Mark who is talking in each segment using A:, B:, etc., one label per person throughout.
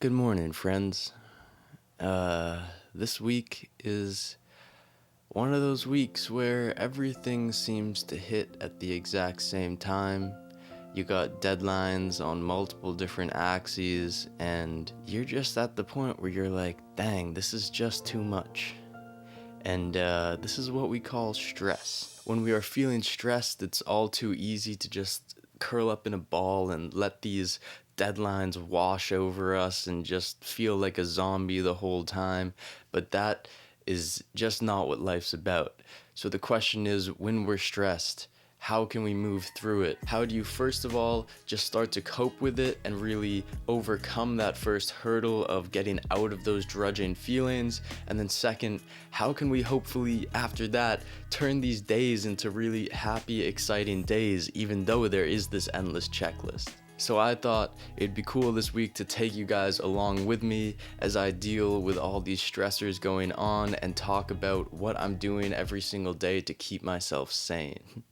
A: Good morning, friends. This week is one of those weeks where everything seems to hit at the exact same time. You got deadlines on multiple different axes, and you're just at the point where you're like, dang, this is just too much. And this is what we call stress. When we are feeling stressed, it's all too easy to just curl up in a ball and let these deadlines wash over us and just feel like a zombie the whole time. But that is just not what life's about. So the question is, when we're stressed, how can we move through it? How do you first of all just start to cope with it and really overcome that first hurdle of getting out of those drudging feelings? And then second, how can we hopefully after that turn these days into really happy, exciting days, even though there is this endless checklist? So I thought it'd be cool this week to take you guys along with me as I deal with all these stressors going on and talk about what I'm doing every single day to keep myself sane.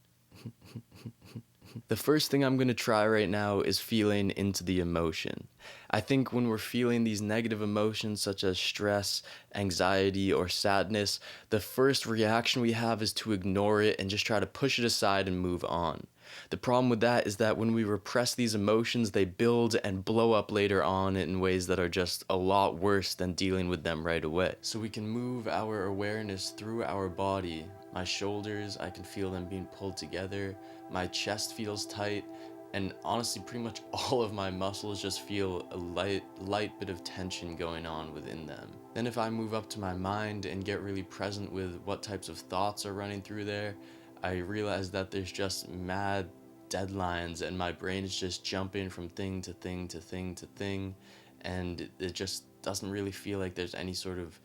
A: The first thing I'm going to try right now is feeling into the emotion. I think when we're feeling these negative emotions such as stress, anxiety, or sadness, the first reaction we have is to ignore it and just try to push it aside and move on. The problem with that is that when we repress these emotions, they build and blow up later on in ways that are just a lot worse than dealing with them right away. So we can move our awareness through our body. My shoulders, I can feel them being pulled together. My chest feels tight. And honestly, pretty much all of my muscles just feel a light bit of tension going on within them. Then if I move up to my mind and get really present with what types of thoughts are running through there, I realize that there's just mad deadlines and my brain is just jumping from thing to thing to thing to thing, and it just doesn't really feel like there's any sort of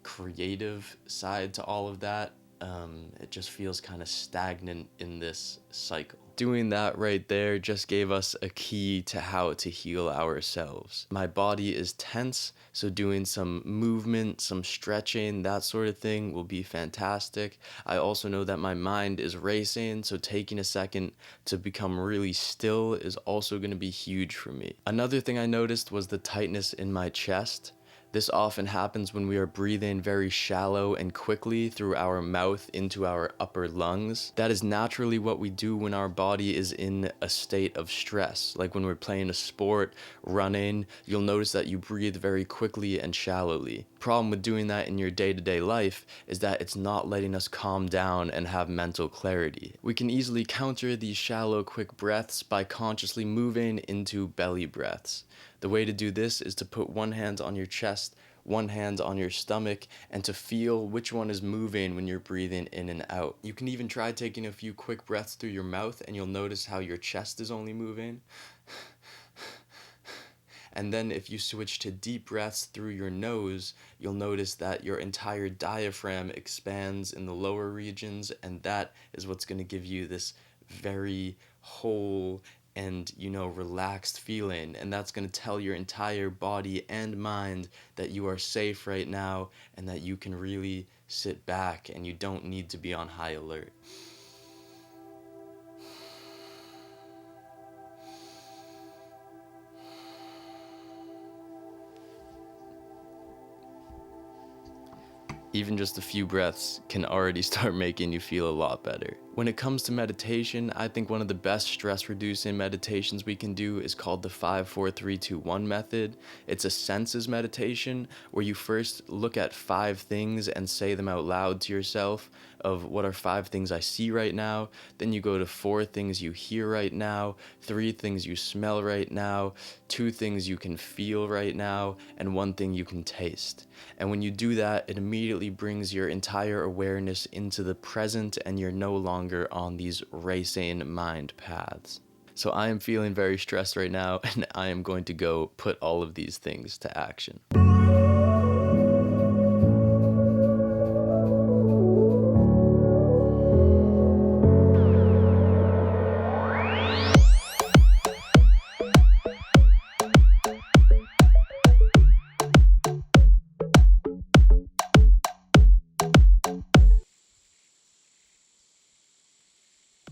A: creative side to all of that. It just feels kind of stagnant in this cycle. Doing that right there just gave us a key to how to heal ourselves. My body is tense, so doing some movement, some stretching, that sort of thing will be fantastic. I also know that my mind is racing, so taking a second to become really still is also going to be huge for me. Another thing I noticed was the tightness in my chest. This often happens when we are breathing very shallow and quickly through our mouth into our upper lungs. That is naturally what we do when our body is in a state of stress. Like when we're playing a sport, running, you'll notice that you breathe very quickly and shallowly. Problem with doing that in your day-to-day life is that it's not letting us calm down and have mental clarity. We can easily counter these shallow, quick breaths by consciously moving into belly breaths. The way to do this is to put one hand on your chest, one hand on your stomach, and to feel which one is moving when you're breathing in and out. You can even try taking a few quick breaths through your mouth and you'll notice how your chest is only moving. And then if you switch to deep breaths through your nose, you'll notice that your entire diaphragm expands in the lower regions, and that is what's going to give you this very whole and, relaxed feeling. And that's going to tell your entire body and mind that you are safe right now and that you can really sit back and you don't need to be on high alert. Even just a few breaths can already start making you feel a lot better. When it comes to meditation, I think one of the best stress-reducing meditations we can do is called the 5-4-3-2-1 method. It's a senses meditation where you first look at 5 things and say them out loud to yourself of what are 5 things I see right now. Then you go to 4 things you hear right now, 3 things you smell right now, 2 things you can feel right now, and 1 thing you can taste. And when you do that, it immediately brings your entire awareness into the present and you're no longer on these racing mind paths. So I am feeling very stressed right now and I am going to go put all of these things to action.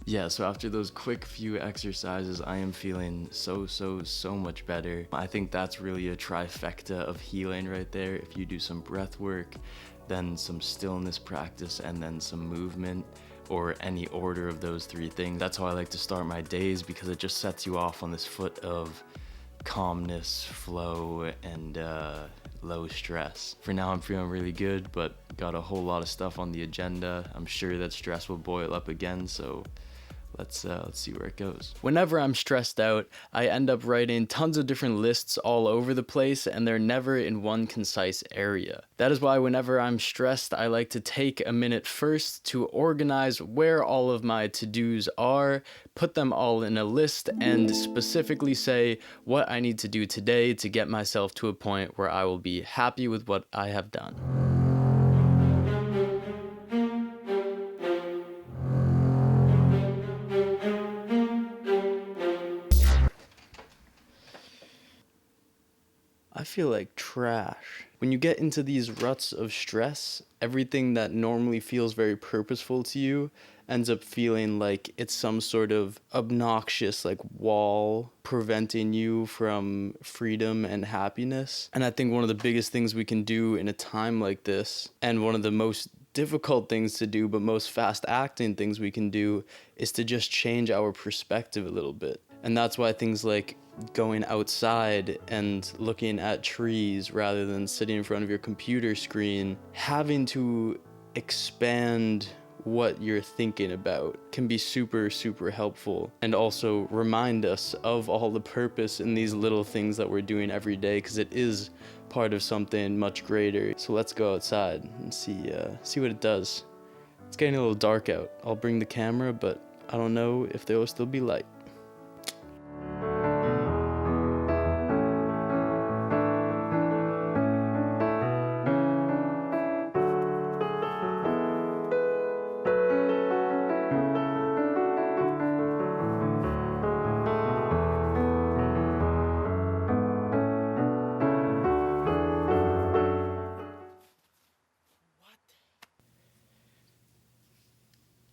A: Yeah, so after those quick few exercises, I am feeling so much better. I think that's really a trifecta of healing right there. If you do some breath work, then some stillness practice, and then some movement, or any order of those three things. That's how I like to start my days, because it just sets you off on this foot of calmness, flow, and low stress. For now, I'm feeling really good, but got a whole lot of stuff on the agenda. I'm sure that stress will boil up again, so let's see where it goes. Whenever I'm stressed out, I end up writing tons of different lists all over the place, and they're never in one concise area. That is why whenever I'm stressed, I like to take a minute first to organize where all of my to-dos are, put them all in a list, and specifically say what I need to do today to get myself to a point where I will be happy with what I have done. I feel like trash. When you get into these ruts of stress, everything that normally feels very purposeful to you ends up feeling like it's some sort of obnoxious like wall preventing you from freedom and happiness. And I think one of the biggest things we can do in a time like this, and one of the most difficult things to do but most fast acting things we can do, is to just change our perspective a little bit. And that's why things like going outside and looking at trees rather than sitting in front of your computer screen, having to expand what you're thinking about, can be super helpful, and also remind us of all the purpose in these little things that we're doing every day, because it is part of something much greater. So let's go outside and see what it does. It's getting a little dark out. I'll bring the camera, but I don't know if there will still be light.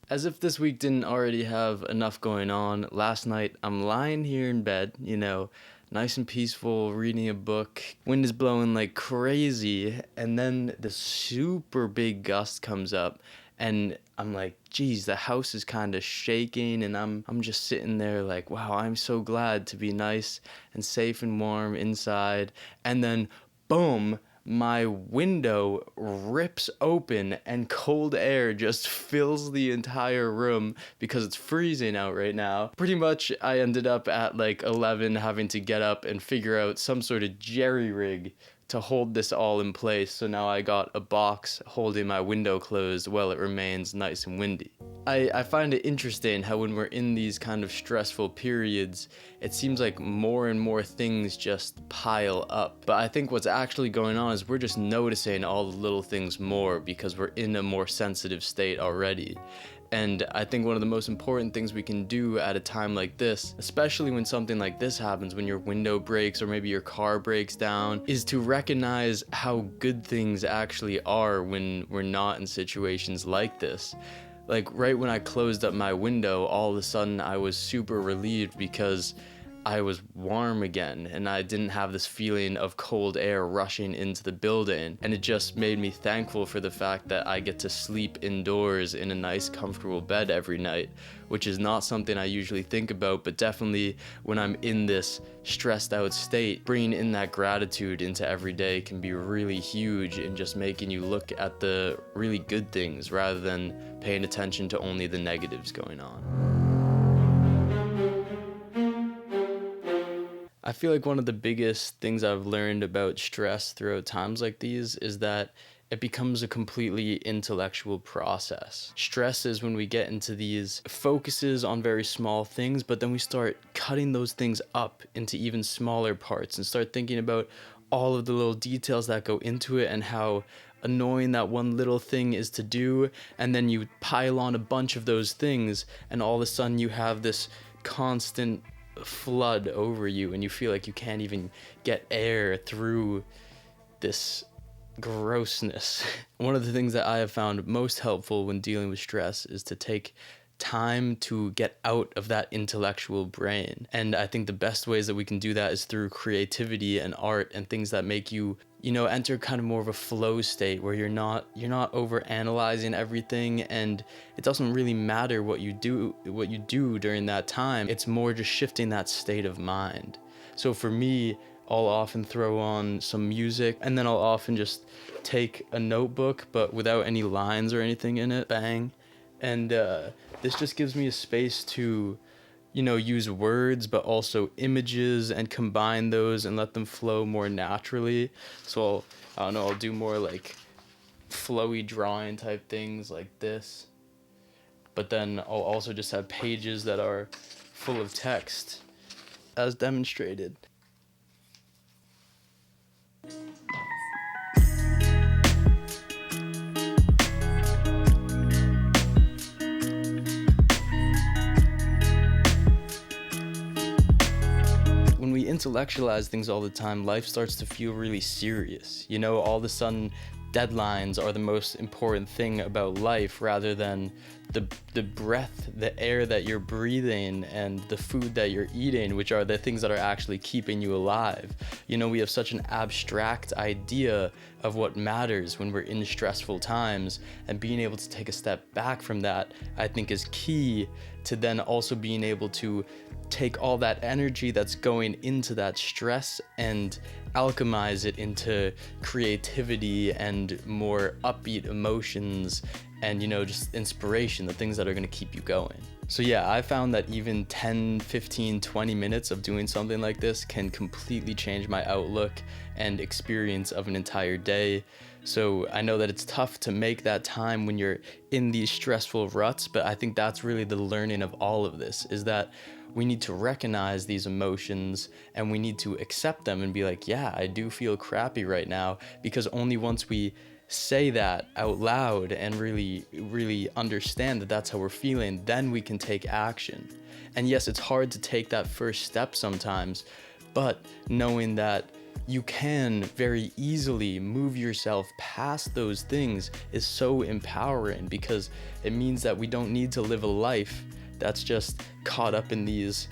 A: As if this week didn't already have enough going on, last night I'm lying here in bed, nice and peaceful, reading a book. Wind is blowing like crazy, and then the super big gust comes up, and I'm like, geez, the house is kind of shaking, and I'm just sitting there like, wow, I'm so glad to be nice and safe and warm inside. And then, boom, my window rips open and cold air just fills the entire room because it's freezing out right now. Pretty much I ended up at like 11 having to get up and figure out some sort of jerry rig to hold this all in place. So now I got a box holding my window closed while it remains nice and windy. I find it interesting how when we're in these kind of stressful periods, it seems like more and more things just pile up. But I think what's actually going on is we're just noticing all the little things more because we're in a more sensitive state already. And I think one of the most important things we can do at a time like this, especially when something like this happens, when your window breaks or maybe your car breaks down, is to recognize how good things actually are when we're not in situations like this. Like right when I closed up my window, all of a sudden I was super relieved because I was warm again and I didn't have this feeling of cold air rushing into the building, and it just made me thankful for the fact that I get to sleep indoors in a nice comfortable bed every night, which is not something I usually think about, but definitely when I'm in this stressed out state, bringing in that gratitude into every day can be really huge in just making you look at the really good things rather than paying attention to only the negatives going on. I feel like one of the biggest things I've learned about stress throughout times like these is that it becomes a completely intellectual process. Stress is when we get into these focuses on very small things, but then we start cutting those things up into even smaller parts and start thinking about all of the little details that go into it and how annoying that one little thing is to do. And then you pile on a bunch of those things, and all of a sudden you have this constant flood over you and you feel like you can't even get air through this grossness. One of the things that I have found most helpful when dealing with stress is to take time to get out of that intellectual brain. And I think the best ways that we can do that is through creativity and art and things that make you, enter kind of more of a flow state where you're not over analyzing everything, and it doesn't really matter what you do during that time. It's more just shifting that state of mind. So for me, I'll often throw on some music, and then I'll often just take a notebook but without any lines or anything in it, bang. And this just gives me a space to use words but also images and combine those and let them flow more naturally. So I'll do more like flowy drawing type things like this, but then I'll also just have pages that are full of text as demonstrated. When we intellectualize things all the time, life starts to feel really serious. All of a sudden, deadlines are the most important thing about life, rather than the breath, the air that you're breathing, and the food that you're eating, which are the things that are actually keeping you alive. We have such an abstract idea of what matters when we're in stressful times, and being able to take a step back from that, I think, is key to then also being able to take all that energy that's going into that stress and alchemize it into creativity and more upbeat emotions and, just inspiration, the things that are going to keep you going. So yeah, I found that even 10, 15, 20 minutes of doing something like this can completely change my outlook and experience of an entire day. So I know that it's tough to make that time when you're in these stressful ruts, but I think that's really the learning of all of this, is that we need to recognize these emotions and we need to accept them and be like, yeah, I do feel crappy right now, because only once we say that out loud and really understand that that's how we're feeling, then we can take action. And yes, it's hard to take that first step sometimes, but knowing that you can very easily move yourself past those things is so empowering, because it means that we don't need to live a life that's just caught up in these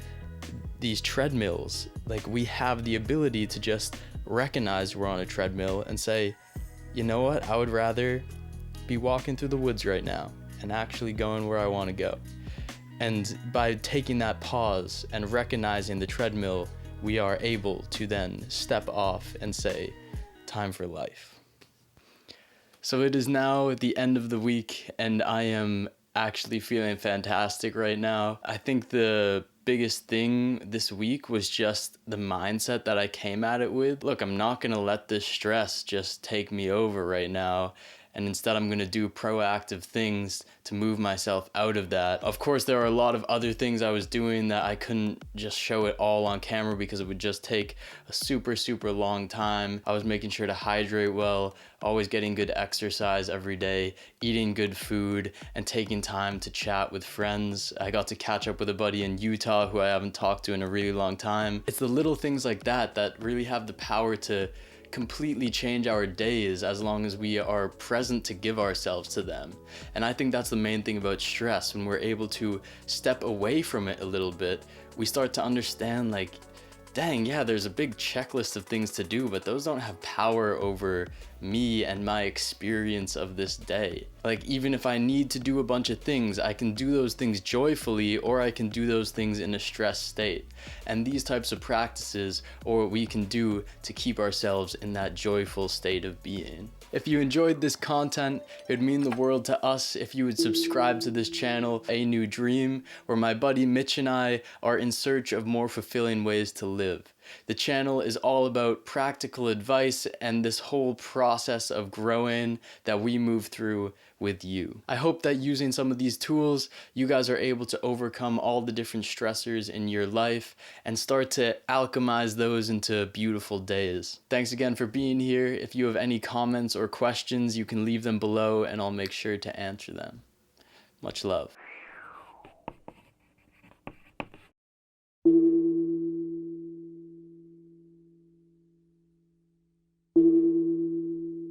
A: treadmills. Like, we have the ability to just recognize we're on a treadmill and say, you know what, I would rather be walking through the woods right now and actually going where I want to go. And by taking that pause and recognizing the treadmill, we are able to then step off and say, time for life. So it is now the end of the week, and I am actually feeling fantastic right now. I think the biggest thing this week was just the mindset that I came at it with. Look, I'm not gonna let this stress just take me over right now, and instead I'm gonna do proactive things to move myself out of that. Of course, there are a lot of other things I was doing that I couldn't just show it all on camera because it would just take a super long time. I was making sure to hydrate well, always getting good exercise every day, eating good food, and taking time to chat with friends. I got to catch up with a buddy in Utah who I haven't talked to in a really long time. It's the little things like that that really have the power to completely change our days, as long as we are present to give ourselves to them. And I think that's the main thing about stress. When we're able to step away from it a little bit, we start to understand, like, dang, yeah, there's a big checklist of things to do, but those don't have power over me and my experience of this day. Like, even if I need to do a bunch of things, I can do those things joyfully, or I can do those things in a stressed state. And these types of practices are what we can do to keep ourselves in that joyful state of being. If you enjoyed this content, it would mean the world to us if you would subscribe to this channel, A New Dream, where my buddy Mitch and I are in search of more fulfilling ways to live. The channel is all about practical advice and this whole process of growing that we move through with you. I hope that using some of these tools, you guys are able to overcome all the different stressors in your life and start to alchemize those into beautiful days. Thanks again for being here. If you have any comments or questions, you can leave them below and I'll make sure to answer them. Much love.